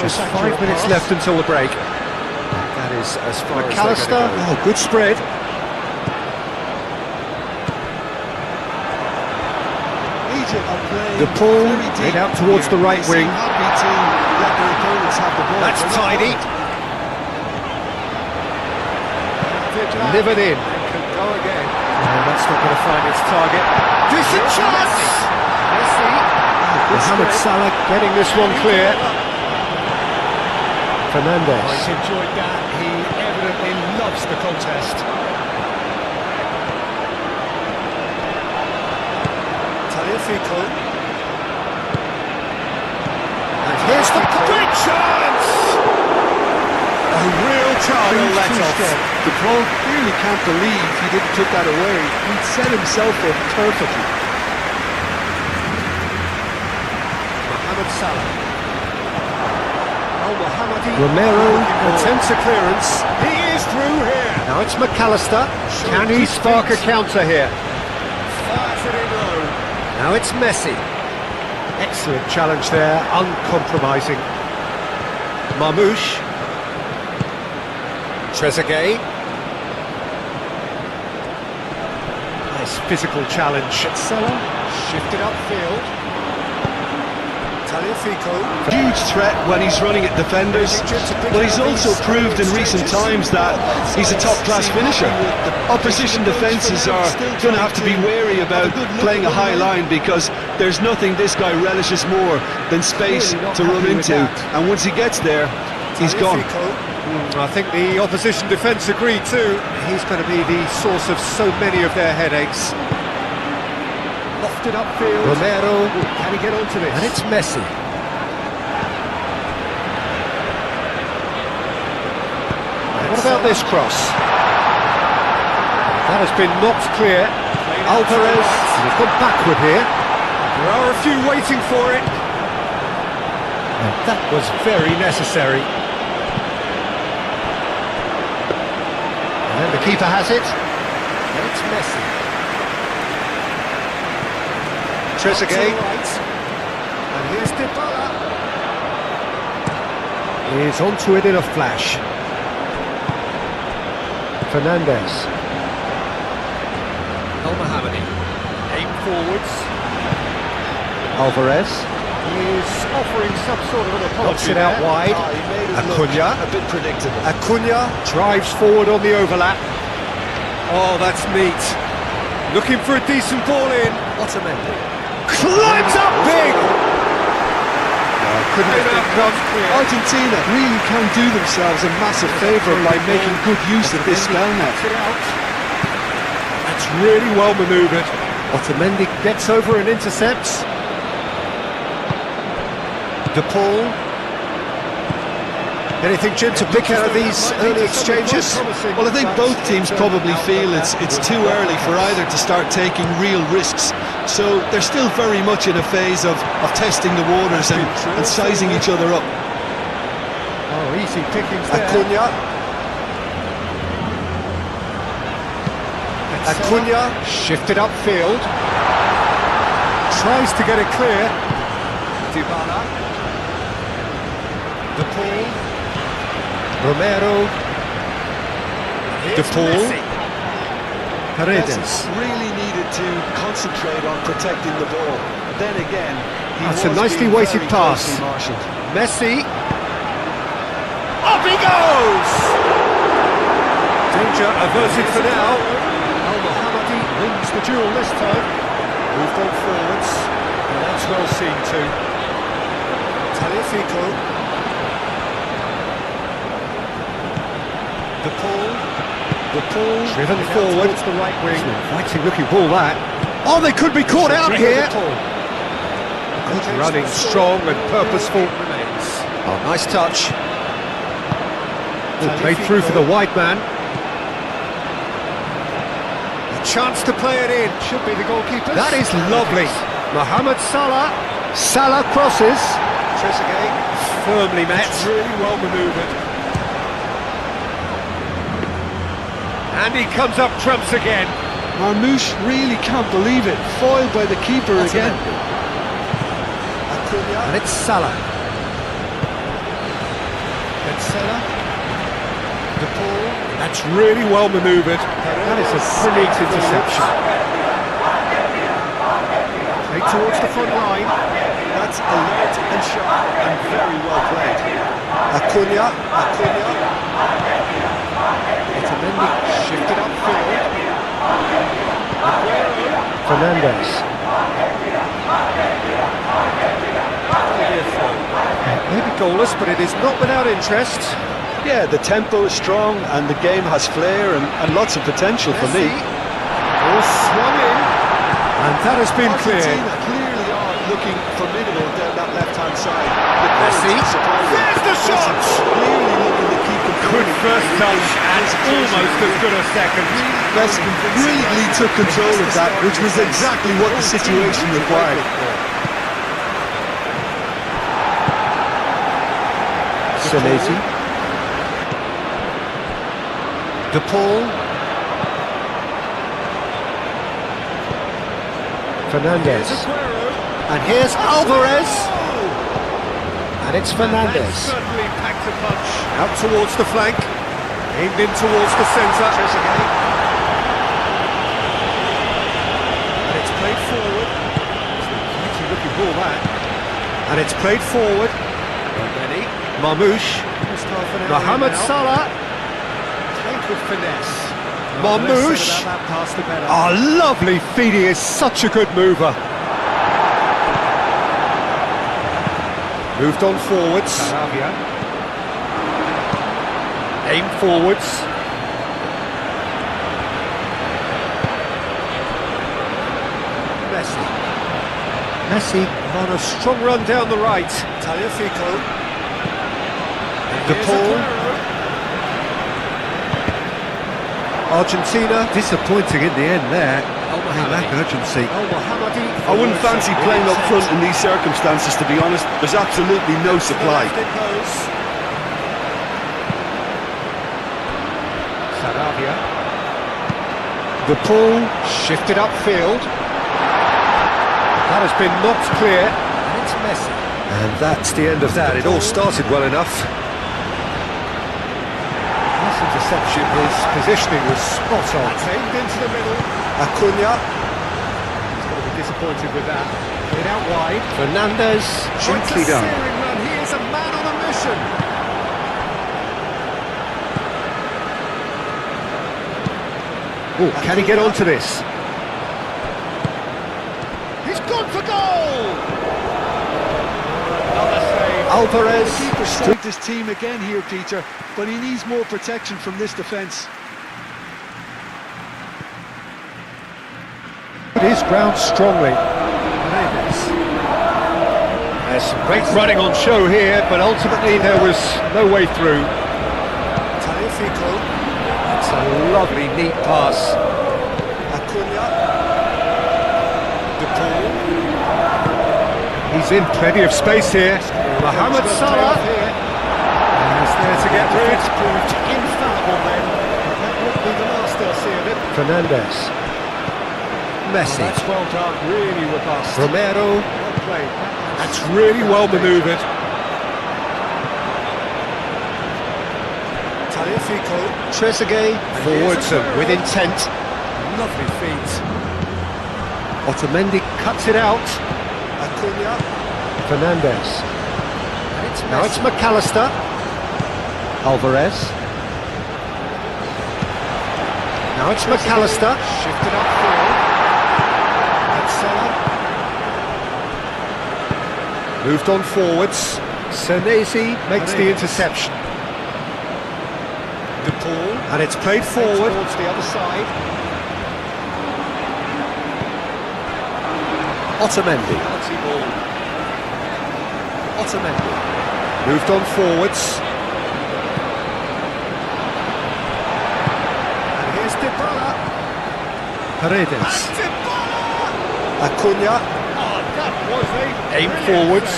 Just 5 minutes left until the break. That is as far as McAllister. Oh, good spread. The pull, made out towards the right wing. That's tidy. Delivered in. Go again. And that's not going to find its target. Decent chance! Messi. Mohamed Salah getting this one clear. Fernandes. He's enjoyed that. He evidently loves the contest. And here's the great chance! A real chance let off. The pro really can't believe he didn't took that away. He'd set himself up perfectly. Mohamed Salah. Romero attempts a clearance. He is through here. Now it's McAllister. Can he spark a counter here? Fires it in low. Now it's Messi. Excellent challenge there, uncompromising. Marmouche. Trezeguet. Nice physical challenge. Salah shifted upfield. Huge threat when he's running at defenders, but he's also proved in recent times that he's a top-class finisher. Opposition defences are going to have to be wary about playing a high line, because there's nothing this guy relishes more than space to run into, and once he gets there, he's gone. I think the opposition defence agree too. He's going to be the source of so many of their headaches. Lofted upfield. Romero, can he get onto this? And it's Messi. What about this cross? That has been knocked clear. Alvarez, he's gone backward here. There are a few waiting for it. And that was very necessary. And then the keeper has it. And it's Messi. Trezeguet, and here's Dybala. Is onto it in a flash. Fernandes. El Mohammadi, aim forwards. Alvarez is offering some sort of an apology. Knocks it out wide. Acuna, a bit predictable. Acuna drives forward on the overlap. Oh, that's neat. Looking for a decent ball in. Otamendi. Climbs up big! Argentina really can do themselves a massive favour by making good use of this spell now. That's really well manoeuvred. Otamendi gets over and intercepts. De Paul. Anything, Jim, to pick out of these early exchanges? Well, I think both teams probably feel it's too early for either to start taking real risks. So they're still very much in a phase of testing the waters and sizing each other up. Oh, easy pickings there. Acuna shifted upfield. Tries to get it clear. Dybala. De Paul. Romero. De Paul. Paredes. Really needed to concentrate on protecting the ball. Then again, that's a nicely weighted pass. Messi. Up he goes! Danger averted for now. El Mohammadi wins the duel this time. Moved on forwards. And that's well seen too. Tagliafico. De Paul driven forward to the right wing. Fighting looking ball that. Oh, they could be caught out here. Good running, strong and purposeful. Oh, nice touch. Played through for the wide man. A chance to play it in. Should be the goalkeeper. That is lovely. Mohamed Salah. Salah crosses. Trezeguet firmly met. It's really well manoeuvred. And he comes up trumps again. Marmouche really can't believe it. Foiled by the keeper again. And it's Salah. Salah. De Paul. That's really well manoeuvred. That is a brilliant interception. Play towards the front line. That's alert and sharp and very well played. Acuna. Otamendi shifted upfield. Fernandes. Maybe goalless, but it is not without interest. Yeah, the tempo is strong and the game has flair and lots of potential for me. All swung in, and that has been cleared. Argentina clearly are looking formidable down that left-hand side. Messi, there's the shot! Clearly looking to keep control. Good first touch, and almost as good a second. Messi brilliantly took control of that, which was exactly what the situation required. Senesi. De Paul. Fernandes. And here's Alvarez. And it's Fernandes. Certainly packed a punch. Out towards the flank. Aimed in towards the centre. And it's played forward. It's a looking ball, that. And it's played forward. Marmoush. Mohamed Salah. Played with finesse. Marmoush. Oh, lovely feed. He is such a good mover. Moved on forwards. Aim forwards. Messi on a strong run down the right. Tagliafico. De Paul. Argentina disappointing in the end there. They lack urgency. I wouldn't fancy playing up front in these circumstances, to be honest. There's absolutely no supply. Sarabia. De Paul shifted upfield. That has been knocked clear. And it's Messi. And that's the end of that. It all started well enough. Interception, his positioning was spot on. Aimed into the middle. Acuna. He's going to be disappointed with that. Played out wide. Fernandes. Gently done. Run. He is a man on a mission. Oh, can he get onto this? He's gone for goal. Another save. Alvarez. Keeper striked his team again here, Peter, but he needs more protection from this defence. His ground strongly. There's some great running on show here, but ultimately there was no way through. Tagliafico. It's a lovely, neat pass. Acuna. De Paul. He's in plenty of space here. Mohamed Salah. He's there to get rid. Proved infallible then. That would be the last they'll see of it. Fernandes. Messi. That's well done, really robust. Romero. Well played. That's really well manoeuvred. Tagliafico. Trezeguet. Forwards and with intent. Lovely feet. Otamendi cuts it out. Acuna. Fernandes. Now it's McAllister. Alvarez. Now it's McAllister. Shifted upfield. That's Salah. Moved on forwards. Senesi makes the interception. De Paul. And it's played forward. Towards the other side. Otamendi. Otamendi. Moved on forwards. And here's Dybala. Paredes. Acuna. Oh, that was a Aim forwards.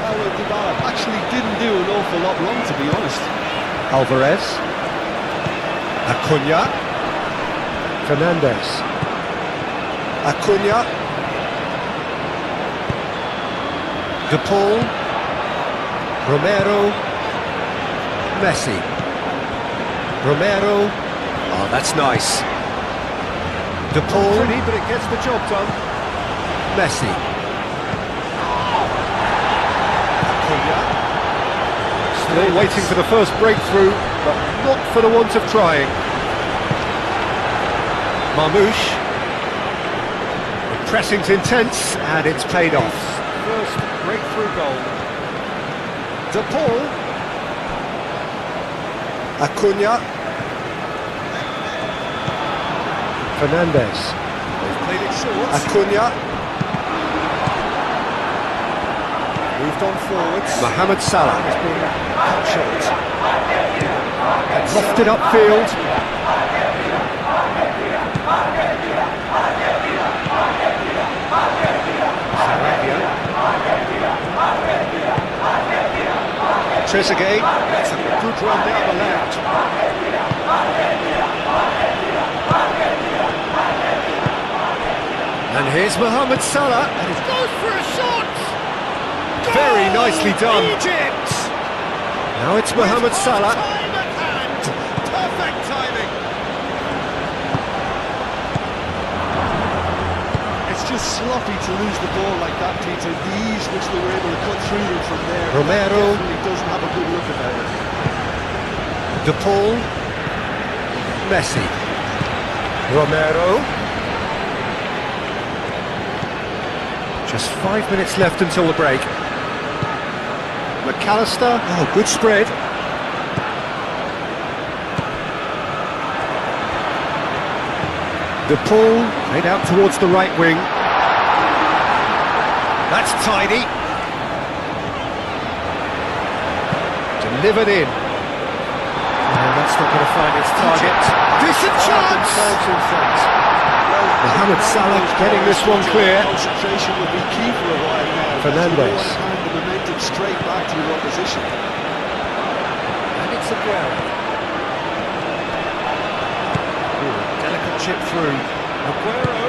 Paulo Dybala actually didn't do an awful lot wrong, to be honest. Alvarez. Acuna. Fernandes. Acuna. De Paul. Romero. Messi. Romero. Oh, that's nice. De Paul. Pretty, but it gets the job done. Messi. Still waiting for the first breakthrough, but not for the want of trying. Marmoush. The pressing's intense, and it's paid off. First breakthrough goal. De Paul. Acuna. Fernandez. They've played it short. Acuna. Moved on forwards. Mohamed Salah. It's been cut short. Lofted upfield. Trezeguet. That's a good run down the left. And here's Mohamed Salah. And he goes for a shot. Very nicely done. Egypt. Now it's Mohamed Salah. Time at hand. Perfect timing. It's just sloppy to lose the ball like that, Peter. The ease which they were able to cut through them from there. Romero. Definitely doesn't have a good look about it. De Paul. Messi. Romero. Just 5 minutes left until the break. McAllister. Oh, good spread. De Paul. Played out towards the right wing. That's tidy. Delivered in. And that's not going to find its target. Decent chance! Mohamed Salah getting this one clear. Concentration will be key for a while now. Fernandez. You want to hand the momentum straight back to your opposition. And it's Aguero. Delicate chip through. Aguero.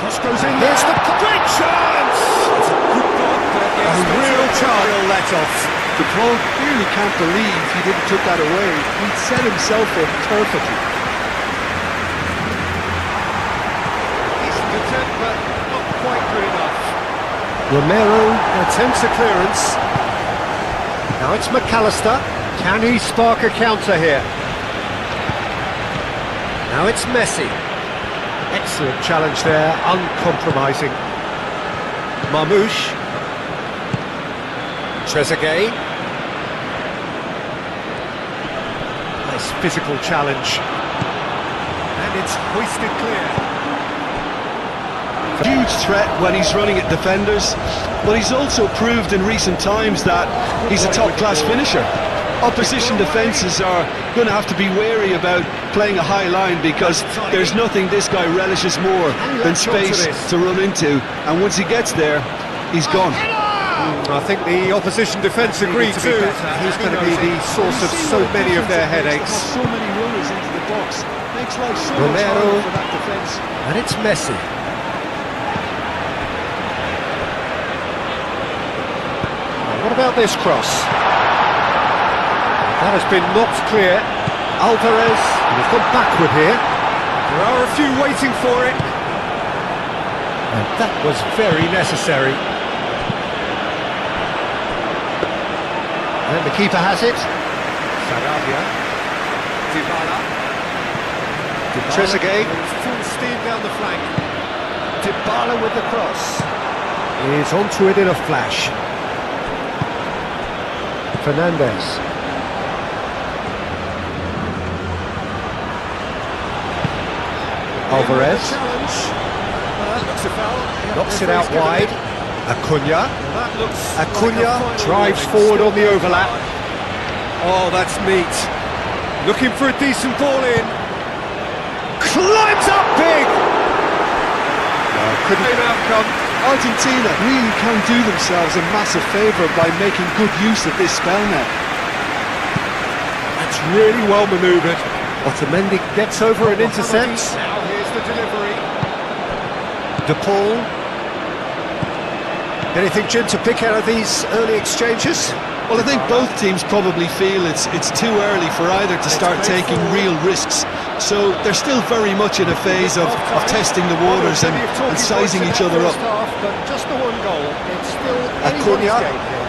Cross goes in. There's the great chance! It's a good block, but A real chance. Let off. The Paul really can't believe he didn't took that away. He'd set himself up perfectly. decent attempt, but not quite good enough. Romero attempts a clearance. Now it's McAllister. Can he spark a counter here? Now it's Messi. Excellent challenge there, uncompromising. Marmoush. Trezeguet. Nice physical challenge. And it's hoisted clear. Huge threat when he's running at defenders, but he's also proved in recent times that he's a top-class finisher. Opposition defences are going to have to be wary about playing a high line because there's nothing this guy relishes more than space to run into, and once he gets there, he's gone. I think the opposition defence agreed too. He's going to be the source of so many of their headaches. So many runners into the box makes life so much Romero. harder for that defence. And it's Messi. What about this cross? That has been knocked clear. Alvarez, he's gone backward here. There are a few waiting for it. And that was very necessary. And the keeper has it. Sarabia. Dybala. Trezeguet Full steam down the flank. Dybala with the cross. Is onto it in a flash. Fernandez. Alvarez Challenge. That looks a foul. knocks it out wide. Acuna. That looks Acuna like a final drives warning. forward on the overlap. Oh, that's neat. Looking for a decent ball in. Climbs up big. Couldn't be an outcome. Argentina really can do themselves a massive favour by making good use of this spell now. That's really well manoeuvred. Otamendi gets over and intercepts. Now here's the delivery. De Paul. Anything, Jim, to pick out of these early exchanges? Well, I think both teams probably feel it's too early for either to start taking real risks. So they're still very much in a phase of testing the waters and sizing each other up. But just the one goal. It's still anybody's Acuna. game here.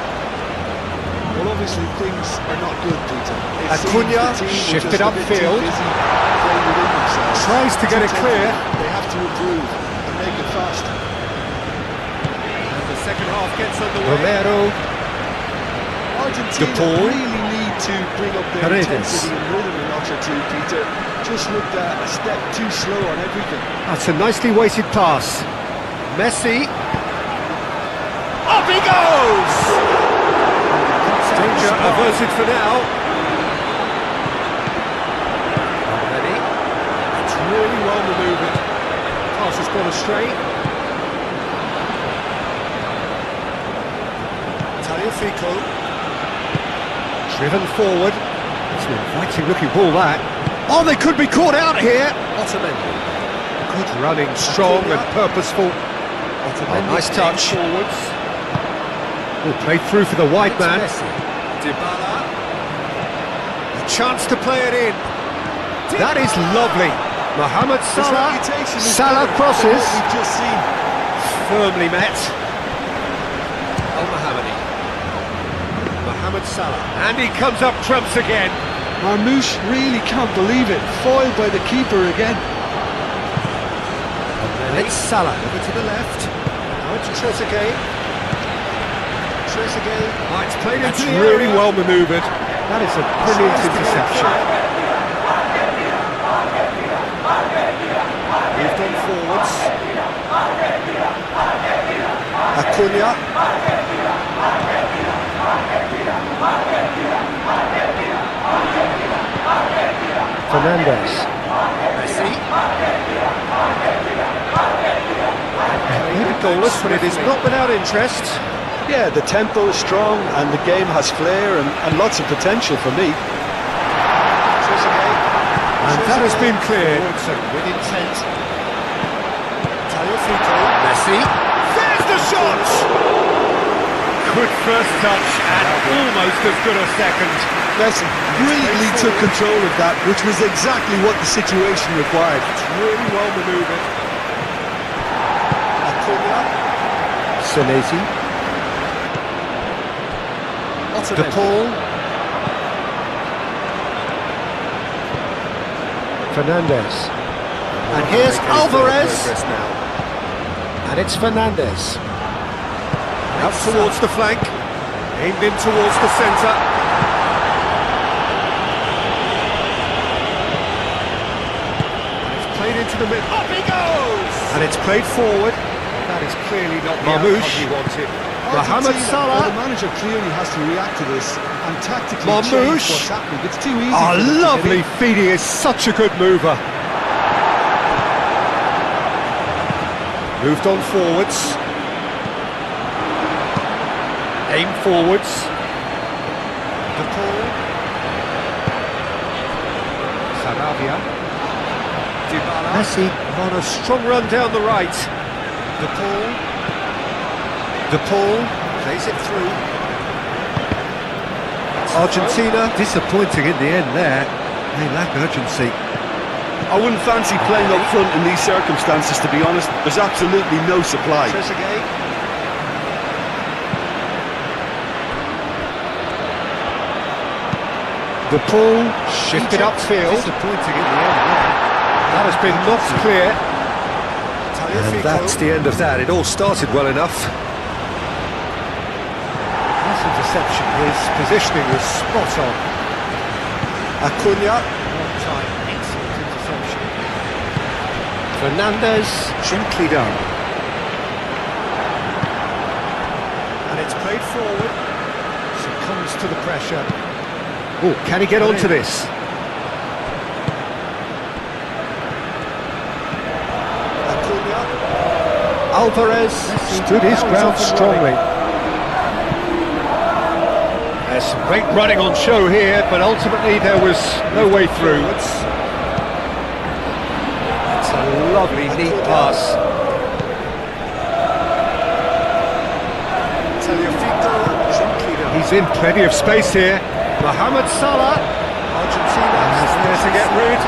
Well, obviously things are not good, Peter. Acuna shifted upfield. Tries to get it clear. They have to improve and make it fast. And the second half gets underway. Romero. Argentina Paul. really need to bring up their Paredes. intensity and rhythm a notch or two, Peter. Just looked a step too slow on everything. That's a nicely weighted pass. Messi. Up he goes! Danger averted for now. Ready? It's really well maneuvered. Pass has gone astray. Tagliafico. Driven forward. It's an inviting looking ball that. Oh, they could be caught out here. Otamendi. Good running, strong and purposeful. Oh, nice touch. Forwards. Played through for the wide man. Messi. Dybala. A chance to play it in. That is lovely. Mohamed Salah. Salah crosses. We've just seen. Firmly met. Al-Mohammadi. Mohamed Salah. And he comes up trumps again. Marmouche really can't believe it. Foiled by the keeper again. And it's Salah. Over to the left. Now it's Trezeguet. Trezeguet. Oh, it's played That's into the really area. well manoeuvred. That is a brilliant interception. Moved on forwards. Acuna. Fernandes. Messi. Maybe goalless, but it is not without interest. Yeah, the tempo is strong and the game has flair and lots of potential for me. Trezeguet. And that has been cleared. With intent. Tagliafico. Messi. There's the shot! Good first touch and almost as good a second. Messi brilliantly took control of that, which was exactly what the situation required. It's really well manoeuvred. Acuna. Senesi. De Paul. Fernandes. And here's Alvarez. And it's Fernandes. Out towards the flank. Aimed in towards the centre. It's played into the middle. Up he goes! And it's played forward. That is clearly not the Marmouche. outcome he wanted. Mohamed Argentina, Salah. well, the manager clearly has to react to this and tactically Marmouche. change what's happening. It's too easy. Oh, for them to get lovely in. feeding is such a good mover. Moved on forwards. Aim forwards. De Paul. Sarabia. Dybala. Messi on a strong run down the right. De Paul. De Paul plays it through. Argentina disappointing in the end there. They lack urgency. I wouldn't fancy playing up front in these circumstances, to be honest. There's absolutely no supply. Trezeguet. De Paul shifted upfield. Disappointing in the end there. That has been knocked clear. And that's the end of that. It all started well enough. Nice interception. His positioning was spot on. Acuna. One time, excellent interception. Fernandes. Gently done. And it's played forward. Succumbs to the pressure. Oh, can he get onto this? Alvarez stood his ground strongly. There's some great running on show here, but ultimately there was no way through. It's a lovely, neat pass. He's in plenty of space here. Mohamed Salah. Argentina He's there to get rid.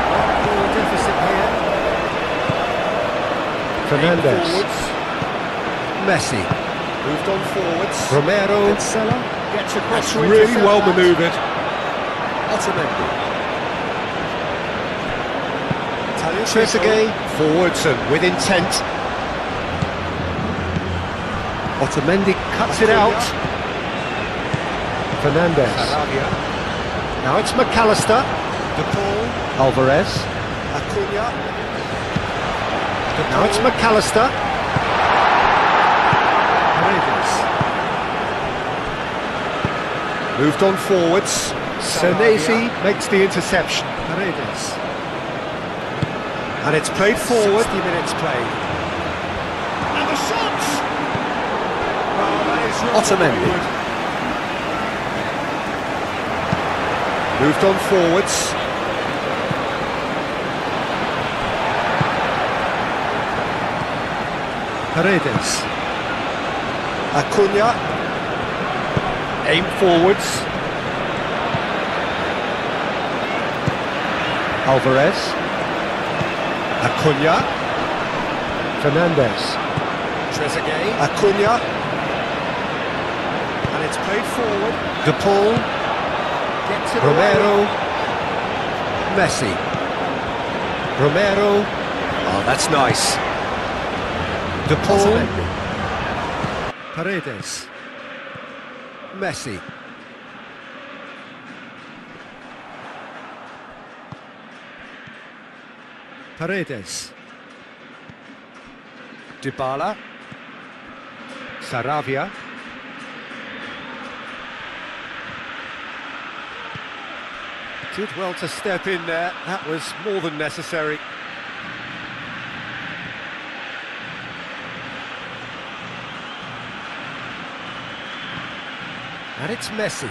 Ball deficit here. Fernandes. Forwards. Messi. Moved on forwards. Romero. And Salah gets across. That's to really intercept well that. manoeuvred. Trezeguet. Forwards and with intent. Otamendi cuts it out. Fernandes. Sarabia. Now it's McAllister. De Paul. Alvarez. Acuna. Now it's McAllister. Paredes. Moved on forwards. Senesi makes the interception. Paredes. And it's played forward. 60 minutes played. And the shots! Oh, that is really Otamendi. good. Moved on forwards. Paredes. Acuna. Aim forwards. Alvarez. Acuna. Fernandes. Trezeguet. Acuna. And it's played forward. De Paul. Gets it Romero. away. Messi. Romero. Oh, that's nice. De Paul. Otamendi. Paredes. Messi. Paredes. Dybala. Saravia. Did well to step in there. That was more than necessary. And it's Messi.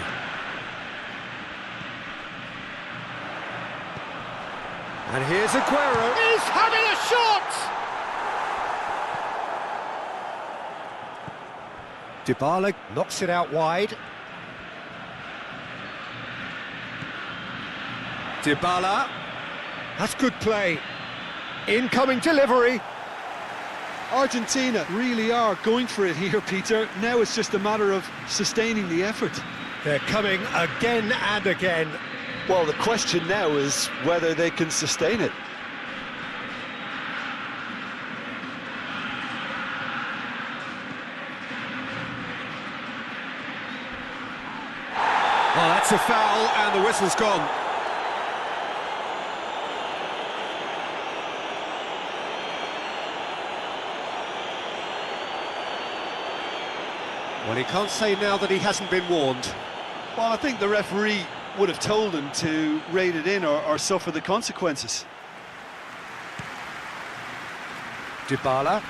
And here's Aguero. He's having a shot! Dybala knocks it out wide. Dybala. That's good play. Incoming delivery. Argentina really are going for it here, Peter. Now it's just a matter of sustaining the effort. They're coming again and again. Well, the question now is whether they can sustain it. Well, that's a foul and the whistle's gone. Well, he can't say now that he hasn't been warned. Well, I think the referee would have told him to rein it in or suffer the consequences. Dybala.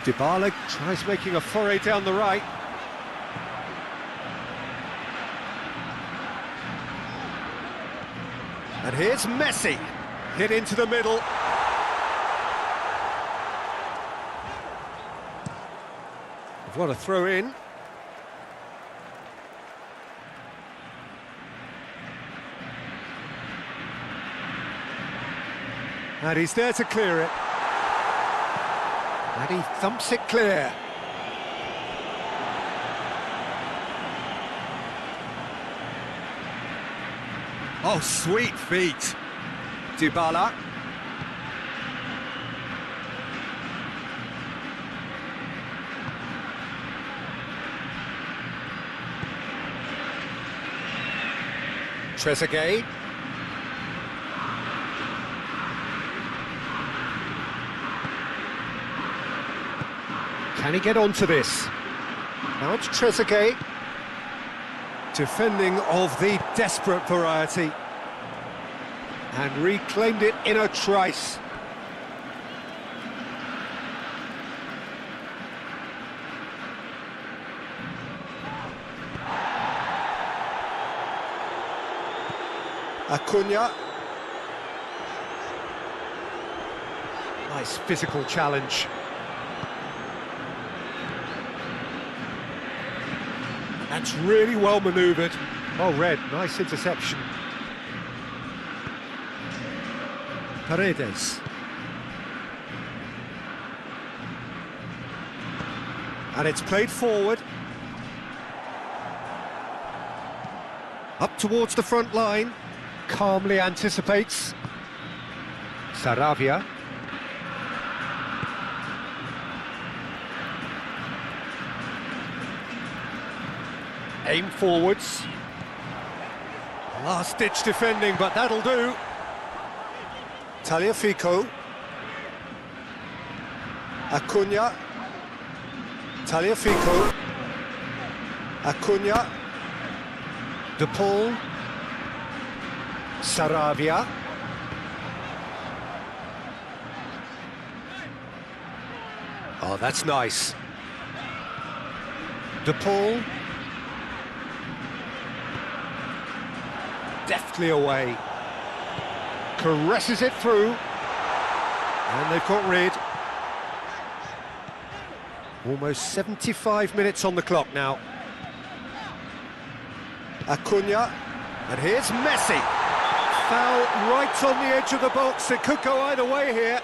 Dybala tries making a foray down the right. And here's Messi. Hit into the middle. What a throw in. And he's there to clear it. And he thumps it clear. Oh, sweet feet. Dybala. Trezeguet. Can he get onto this? Now it's Trezeguet. Defending of the desperate variety. And reclaimed it in a trice. Acuna. Nice physical challenge. That's really well manoeuvred. Well read, nice interception. Paredes. And it's played forward. Up towards the front line. Calmly anticipates. Saravia. Aim forwards. Last-ditch defending, but that'll do. Tagliafico. Acuna. Tagliafico. Acuna. De Paul. Saravia. Oh, that's nice. De Paul. Deftly away. Caresses it through. And they've got rid. Almost 75 minutes on the clock now. Acuna. And here's Messi. Foul right on the edge of the box. It could go either way here.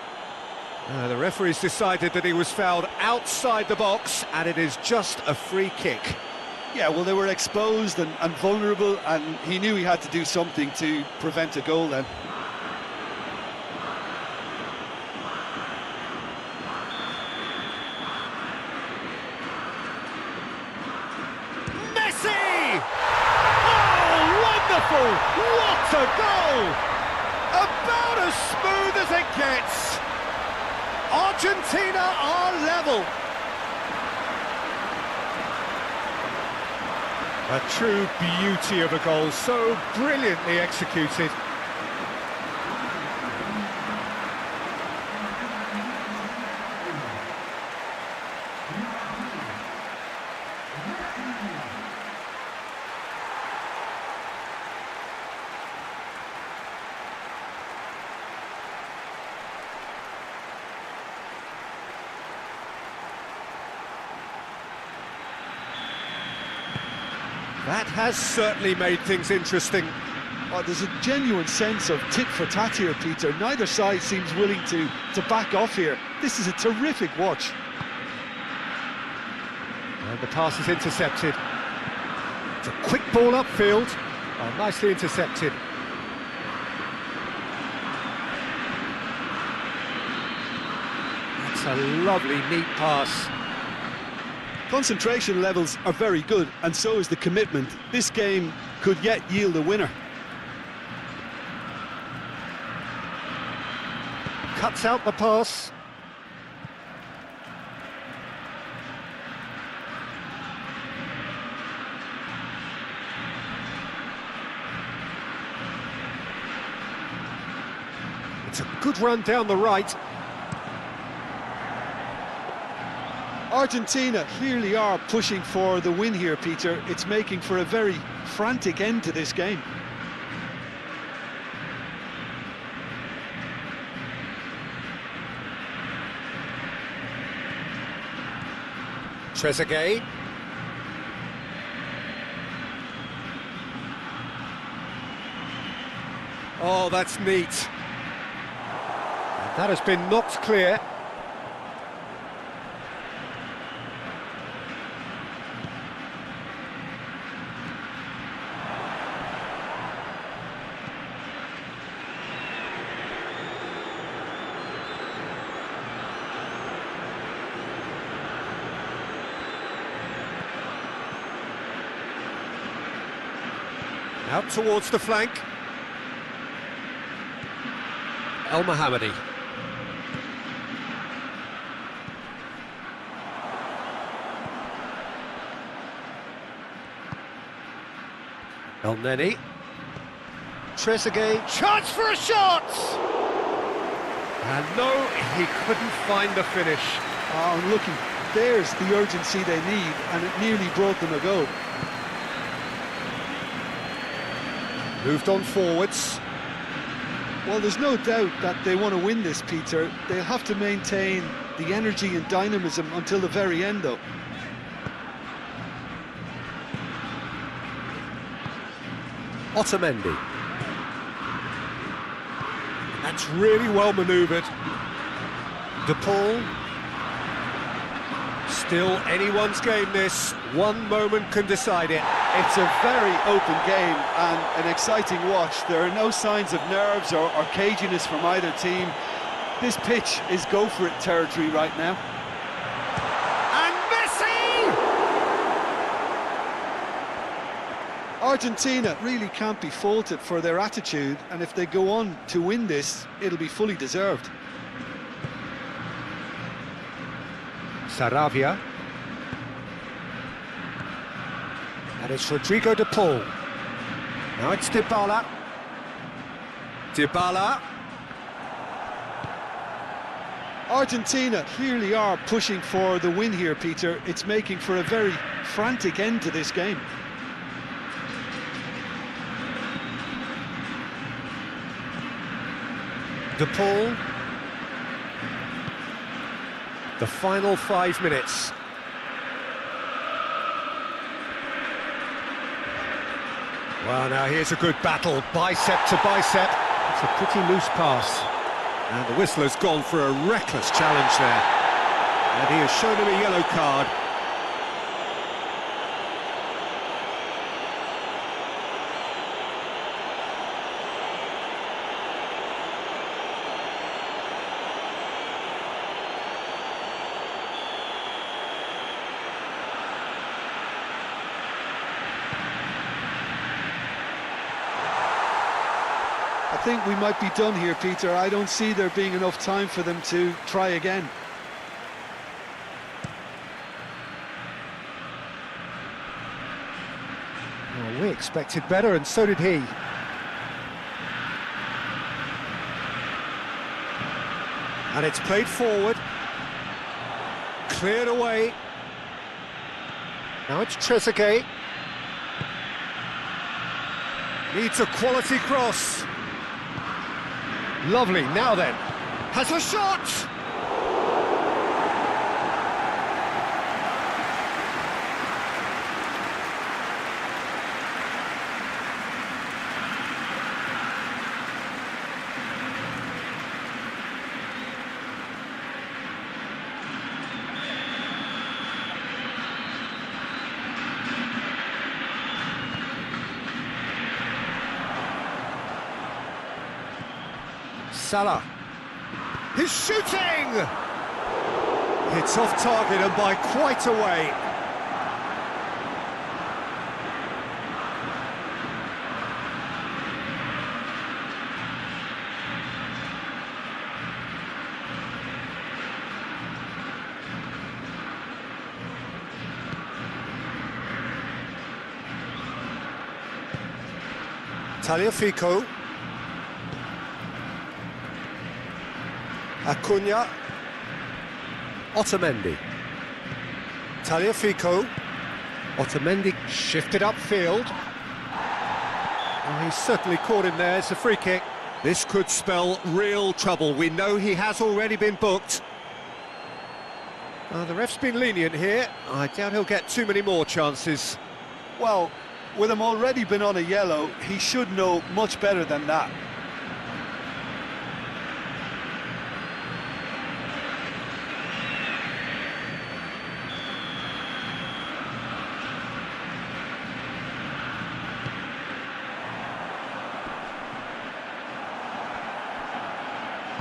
The referee's decided that he was fouled outside the box, and it is just a free kick. Yeah, well, they were exposed and vulnerable, and he knew he had to do something to prevent a goal then. Messi! Oh, wonderful! What a goal! About as smooth as it gets. Argentina are level. A true beauty of a goal, so brilliantly executed. That has certainly made things interesting. Oh, there's a genuine sense of tit-for-tat here, Peter. Neither side seems willing to back off here. This is a terrific watch. And the pass is intercepted. It's a quick ball upfield. Oh, nicely intercepted. That's a lovely, neat pass. Concentration levels are very good, and so is the commitment. This game could yet yield a winner. Cuts out the pass. It's a good run down the right. Argentina clearly are pushing for the win here, Peter. It's making for a very frantic end to this game. Trezeguet. Oh, that's neat. That has been knocked clear. Out towards the flank. El Mohammadi. El Neni. Trezeguet. Chance for a shot! And no, he couldn't find the finish. Oh, and looking, there's the urgency they need, and it nearly brought them a goal. Moved on forwards. Well, there's no doubt that they want to win this, Peter. They'll have to maintain the energy and dynamism until the very end, though. Otamendi. That's really well manoeuvred. De Paul. Still anyone's game this. One moment can decide it. It's a very open game and an exciting watch. There are no signs of nerves or caginess from either team. This pitch is go-for-it territory right now. And Messi! Argentina really can't be faulted for their attitude, and if they go on to win this, it'll be fully deserved. Saravia. And it's Rodrigo de Paul. Now it's Dybala. Dybala. Argentina clearly are pushing for the win here, Peter. It's making for a very frantic end to this game. De Paul. The final 5 minutes. Well, now here's a good battle, bicep to bicep. It's a pretty loose pass. And the whistler's gone for a reckless challenge there. And he has shown him a yellow card. I think we might be done here, Peter. I don't see there being enough time for them to try again. Well, we expected better, and so did he. And it's played forward. Cleared away. Now it's Trezeguet. Needs a quality cross. Lovely, now then, has a shot! Salah. He's shooting! It's off target and by quite a way. Tagliafico. Acuna. Otamendi. Tagliafico. Otamendi shifted upfield. Oh, he's certainly caught him there. It's a free kick. This could spell real trouble. We know he has already been booked. The ref's been lenient here. I doubt he'll get too many more chances. Well, with him already been on a yellow, he should know much better than that.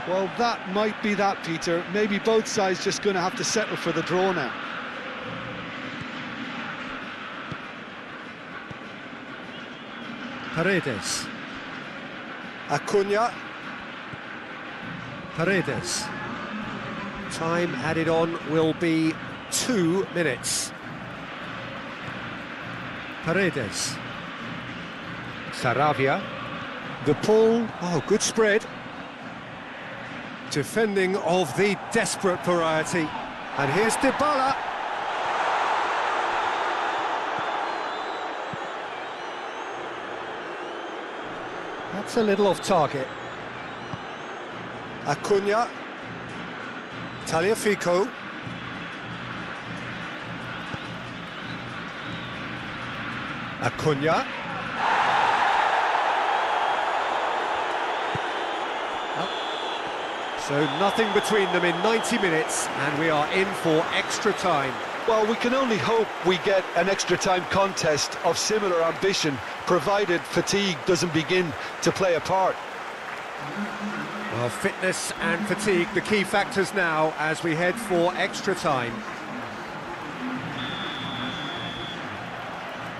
Well, that might be that, Peter. Maybe both sides just going to have to settle for the draw now. Paredes. Acuna. Paredes. Time added on will be 2 minutes. Paredes. Saravia. De Paul. Oh, good spread. Defending of the desperate variety. And here's Dybala. That's a little off target. Acuna. Tagliafico. Acuna. So nothing between them in 90 minutes, and we are in for extra time. Well, we can only hope we get an extra time contest of similar ambition, provided fatigue doesn't begin to play a part. Well, fitness and fatigue, the key factors now as we head for extra time.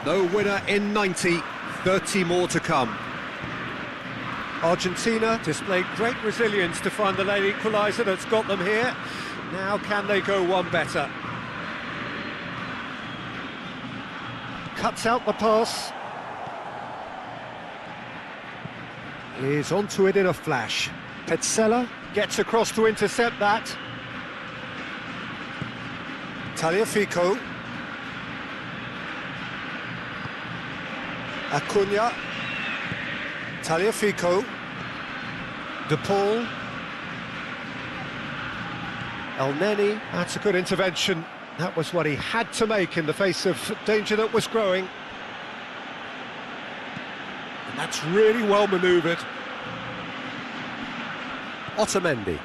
No winner in 90, 30 more to come. Argentina displayed great resilience to find the late equaliser that's got them here. Now can they go one better? Cuts out the pass. Is onto it in a flash. Petzela gets across to intercept that. Tagliafico. Acuna. Tagliafico. De Paul. El Neni. That's a good intervention. That was what he had to make in the face of danger that was growing. And that's really well manoeuvred. Otamendi.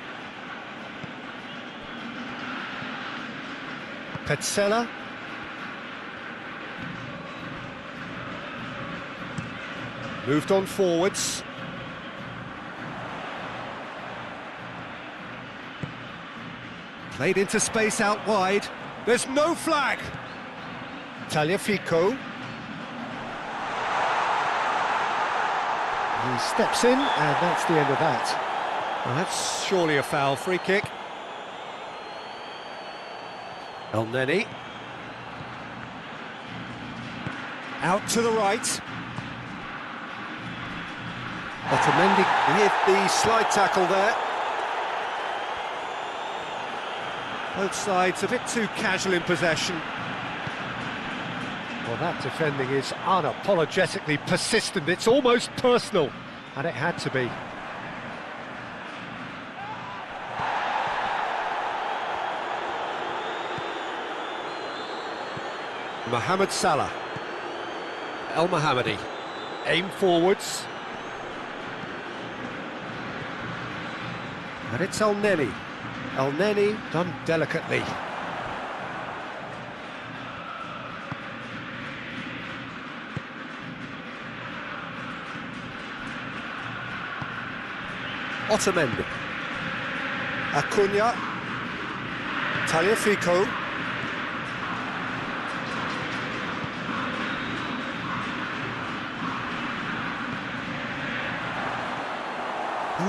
Petzela. Moved on forwards. Played into space out wide. There's no flag. Tagliafico. He steps in, and that's the end of that. Well, that's surely a foul. Free kick. El Neni. Out to the right. Otamendi with the slide tackle there. Both sides a bit too casual in possession. Well, that defending is unapologetically persistent. It's almost personal, and it had to be. Mohamed Salah. El Mohammadi. Aim forwards. And it's El Neni. El Neni done delicately. Otamendi. Acuna. Tagliafico.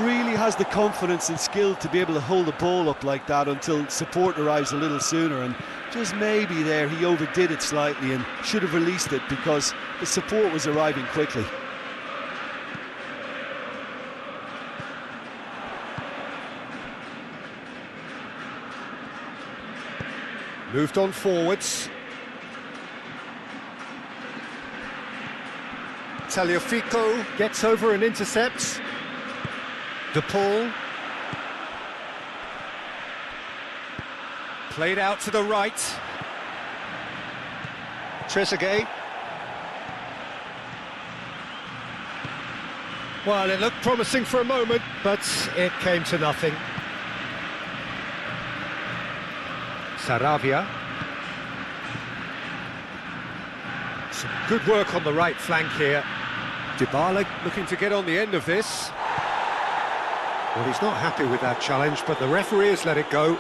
Really has the confidence and skill to be able to hold the ball up like that until support arrives a little sooner, and just maybe there he overdid it slightly and should have released it because the support was arriving quickly. Moved on forwards. Tagliafico gets over and intercepts. De Paul. Played out to the right. Trezeguet. Well, it looked promising for a moment, but it came to nothing. Saravia. Some good work on the right flank here. Dybala looking to get on the end of this. Well, he's not happy with that challenge, but the referee has let it go.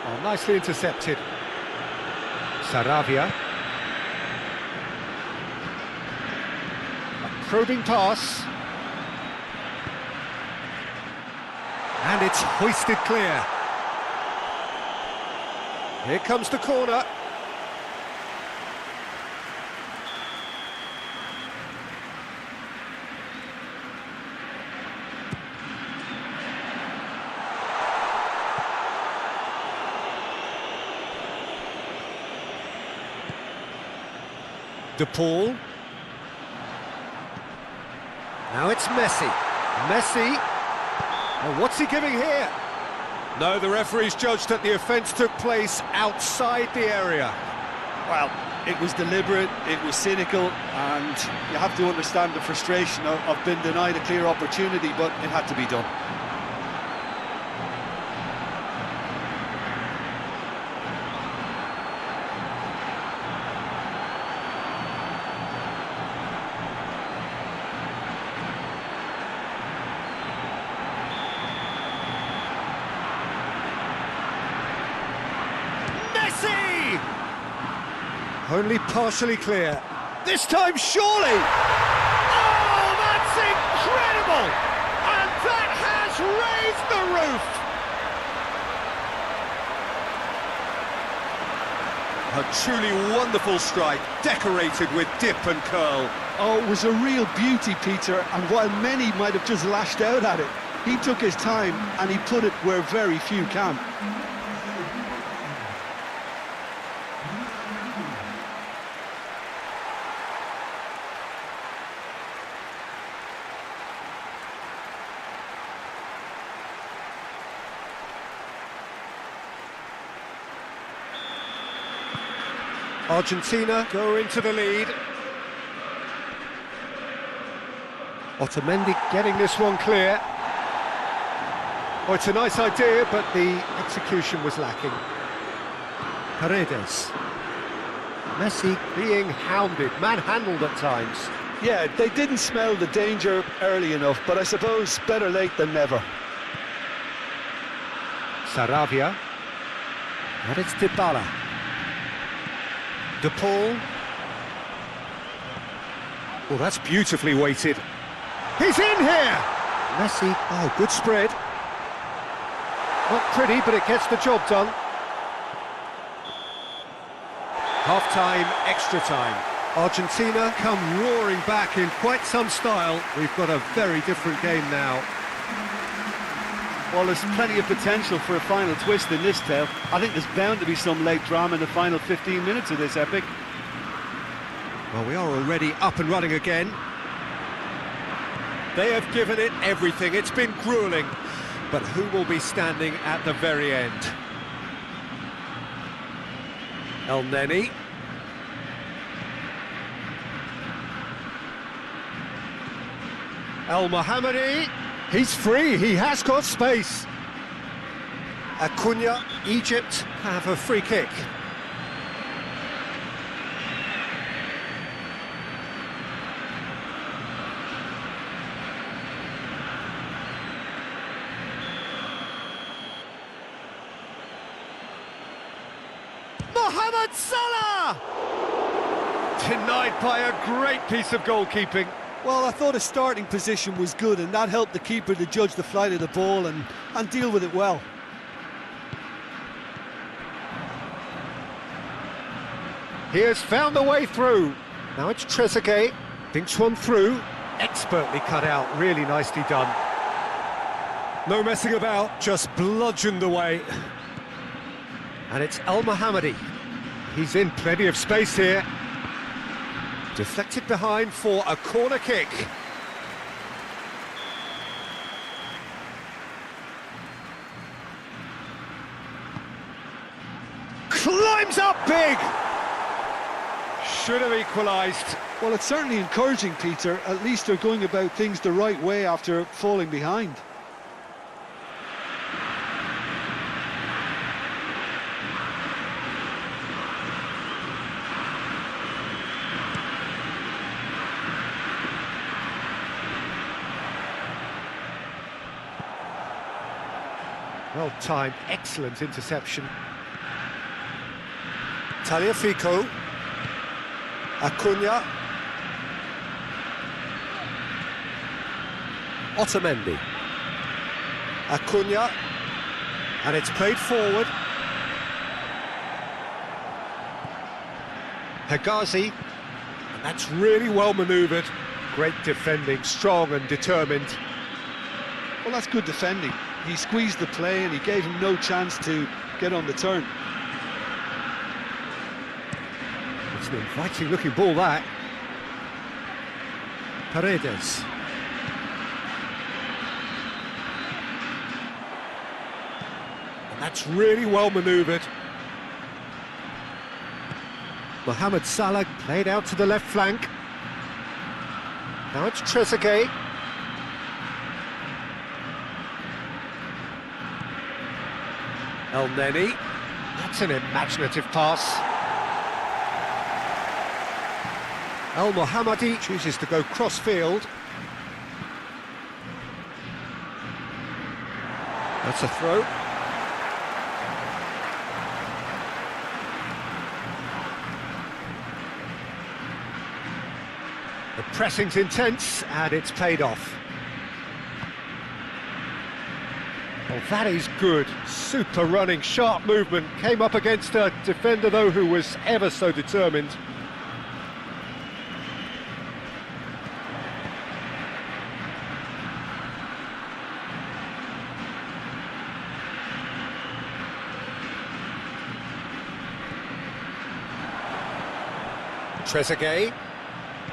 Oh, nicely intercepted. Saravia. A probing pass. And it's hoisted clear. Here comes the corner. De Paul. Now it's Messi. Messi. Oh, what's he giving here? No, the referee's judged that the offence took place outside the area. Well, It was deliberate, it was cynical, and you have to understand the frustration of being denied a clear opportunity, but it had to be done. Messi! Only partially clear. This time, surely! Oh, that's incredible! And that has raised the roof! A truly wonderful strike, decorated with dip and curl. Oh, it was a real beauty, Peter, and while many might have just lashed out at it, he took his time and he put it where very few can. Argentina go into the lead. Otamendi getting this one clear. Oh, it's a nice idea, but the execution was lacking. Paredes. Messi being hounded, manhandled at times. Yeah, they didn't smell the danger early enough, but I suppose better late than never. Saravia. And it's Dybala. De Paul. Oh, that's beautifully weighted. He's in here! Messi, oh, good spread. Not pretty, but it gets the job done. Half-time, extra time. Argentina come roaring back in quite some style. We've got a very different game now. Well, there's plenty of potential for a final twist in this tale. I think there's bound to be some late drama in the final 15 minutes of this epic. Well, we are already up and running again. They have given it everything. It's been gruelling. But who will be standing at the very end? El Neni. El Mohammadi. He's free, he has got space. Acuna, Egypt have a free kick. Mohamed Salah! Denied by a great piece of goalkeeping. Well, I thought his starting position was good, and that helped the keeper to judge the flight of the ball and deal with it well. He has found the way through. Now it's Trezeguet, thinks one through. Expertly cut out, really nicely done. No messing about, just bludgeoned away. And it's El Mohammadi. He's in plenty of space here. Deflected behind for a corner kick. Climbs up big! Should have equalised. Well, it's certainly encouraging, Peter. At least they're going about things the right way after falling behind. Well timed, excellent interception. Tagliafico. Acuna. Otamendi. Acuna. And it's played forward. Hegazi. And that's really well manoeuvred. Great defending, strong and determined. Well, that's good defending. He squeezed the play and he gave him no chance to get on the turn. It's an inviting looking ball, that. Paredes. And that's really well manoeuvred. Mohamed Salah played out to the left flank. Now it's Trezeguet. El Neni. That's an imaginative pass. El Mohammadi chooses to go cross-field. That's a throw. The pressing's intense, and it's paid off. Well, that is good. Super running, sharp movement. Came up against a defender, though, who was ever so determined. Trezeguet.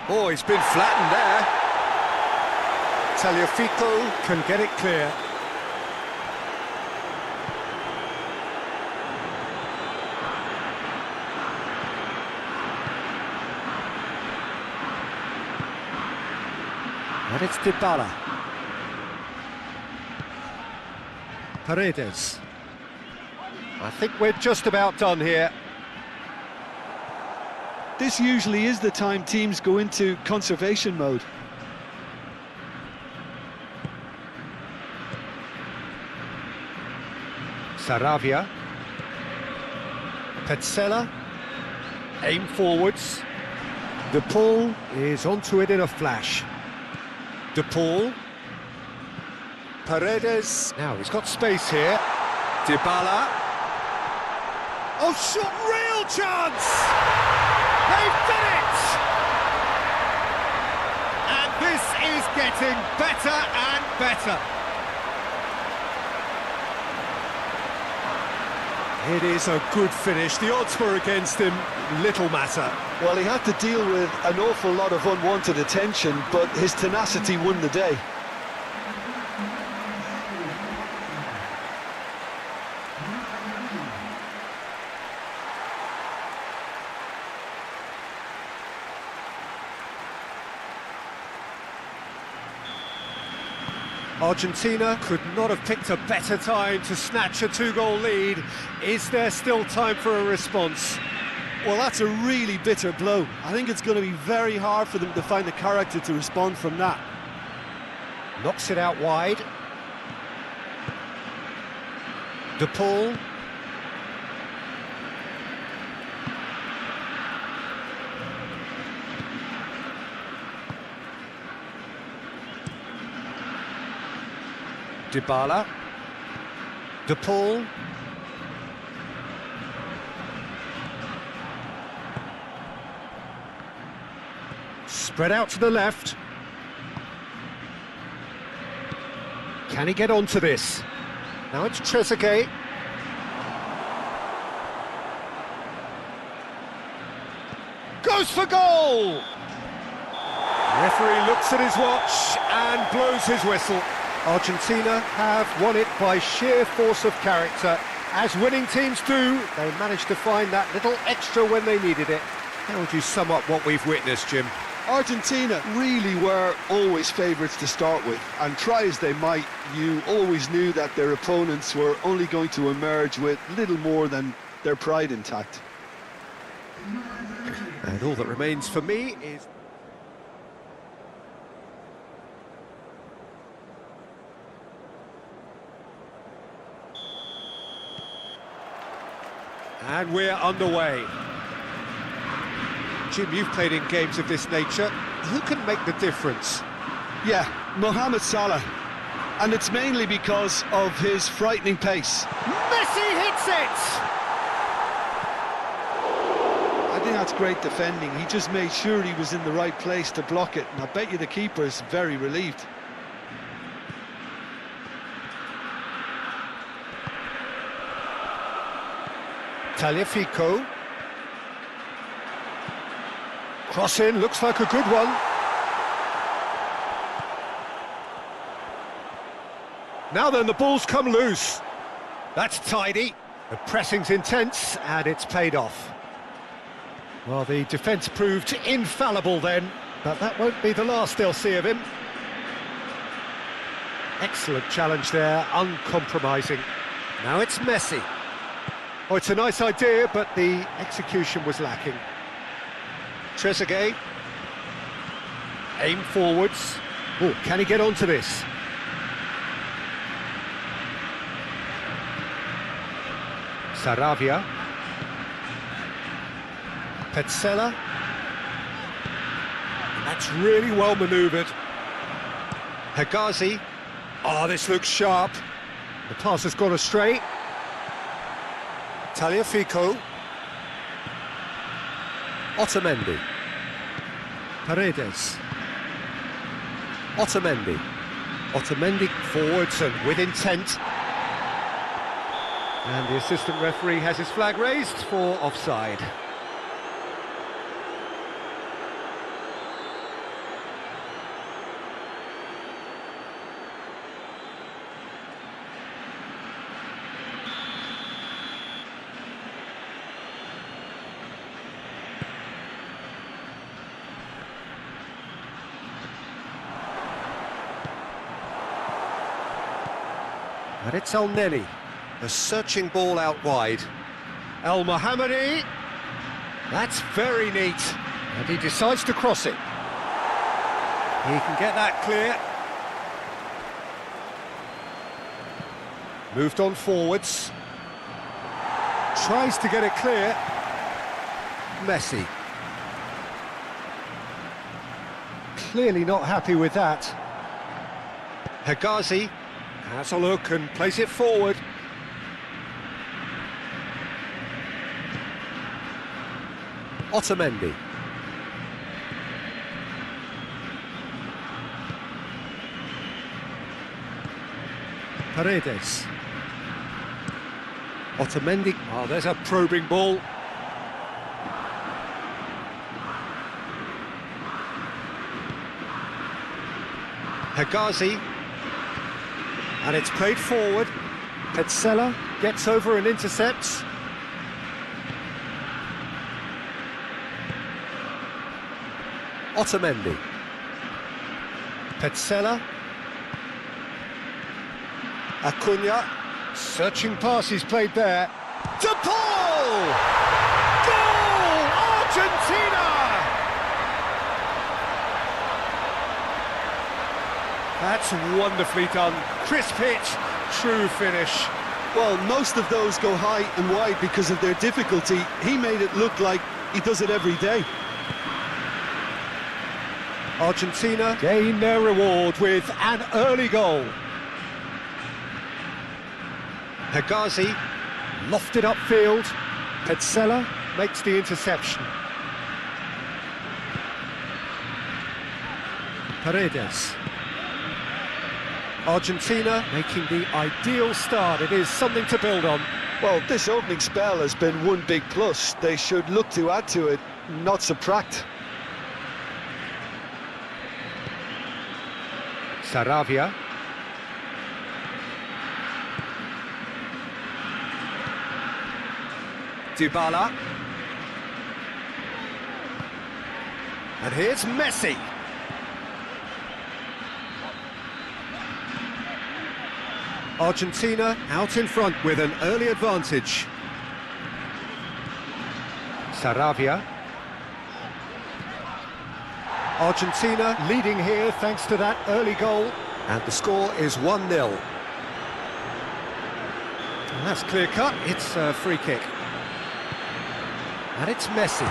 Oh, he's been flattened there. Tagliafico can get it clear. And it's Dybala. Paredes. I think we're just about done here. This usually is the time teams go into conservation mode. Saravia. Petzela. Aim forwards. De Paul is onto it in a flash. De Paul. Paredes. Now he's got space here. Dybala. Oh, shot, real chance! They've done it! And this is getting better and better. It is a good finish. The odds were against him, little matter. Well, he had to deal with an awful lot of unwanted attention, but his tenacity won the day. Argentina could not have picked a better time to snatch a two-goal lead. Is there still time for a response? Well, that's a really bitter blow. I think it's going to be very hard for them to find the character to respond from that. Knocks it out wide. De Paul. Dybala. De Paul. Spread out to the left. Can he get onto this? Now it's Trezeguet. Goes for goal! Referee looks at his watch and blows his whistle. Argentina have won it by sheer force of character. As winning teams do, they managed to find that little extra when they needed it. How would you sum up what we've witnessed, Jim? Argentina really were always favourites to start with, and try as they might, you always knew that their opponents were only going to emerge with little more than their pride intact. And all that remains for me is... And we're underway. Jim, you've played in games of this nature. Who can make the difference? Yeah, Mohamed Salah. And it's mainly because of his frightening pace. Messi hits it! I think that's great defending. He just made sure he was in the right place to block it. And I bet you the keeper's very relieved. Tagliafico. Cross in, looks like a good one. Now then, the ball's come loose. That's tidy. The pressing's intense, and it's paid off. Well, the defence proved infallible then, but that won't be the last they'll see of him. Excellent challenge there, uncompromising. Now it's Messi. Oh, it's a nice idea, but the execution was lacking. Trezeguet. Aim forwards. Oh, can he get onto this? Saravia. Petzela. That's really well manoeuvred. Hegazi. Oh, this looks sharp. The pass has gone astray. Tagliafico. Otamendi. Paredes. Otamendi. Otamendi forwards and with intent. And the assistant referee has his flag raised for offside. And it's El Neni. A searching ball out wide. El Mohammadi. That's very neat. And he decides to cross it. He can get that clear. Moved on forwards. Tries to get it clear. Messi. Clearly not happy with that. Hegazi has a look and plays it forward. Otamendi. Paredes. Otamendi. Oh, there's a probing ball. Hegazi. And it's played forward. Petzela gets over and intercepts. Otamendi. Petzela. Acuna. Searching pass he's played there. To Paul! Goal! Argentina! That's wonderfully done. Crisp hit, true finish. Well, most of those go high and wide because of their difficulty. He made it look like he does it every day. Argentina gain their reward with an early goal. Hegazi lofted upfield. Petzela makes the interception. Paredes. Argentina making the ideal start. It is something to build on. Well, this opening spell has been one big plus. They should look to add to it, not subtract. Saravia. Dybala. And here's Messi. Argentina out in front with an early advantage. Saravia. Argentina leading here thanks to that early goal. And the score is 1-0. And that's clear cut, it's a free kick. And it's Messi.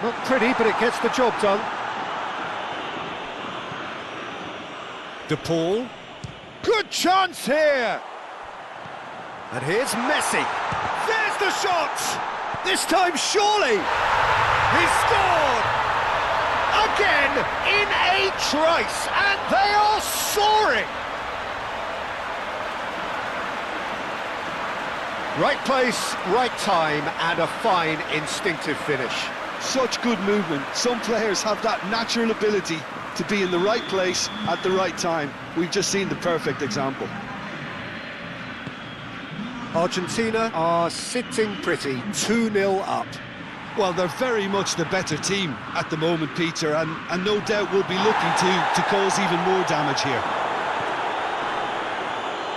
Not pretty, but it gets the job done. De Paul. Good chance here! And here's Messi. There's the shot! This time, surely! He scored! A again in a trice, and they are soaring! Right place, right time, and a fine instinctive finish. Such good movement. Some players have that natural ability to be in the right place at the right time. We've just seen the perfect example. Argentina are sitting pretty, 2-0 up. Well, they're very much the better team at the moment, Peter, and no doubt will be looking to cause even more damage here.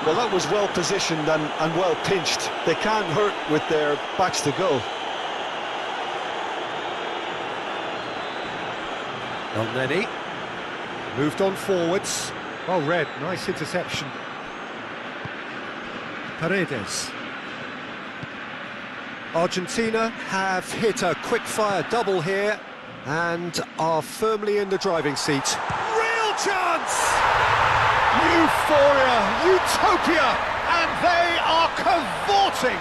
Well, that was well positioned and well pinched. They can't hurt with their backs to goal. Elneny moved on forwards. Well read, nice interception. Paredes. Argentina have hit a quick-fire double here and are firmly in the driving seat. Real chance! Euphoria, utopia, and they are cavorting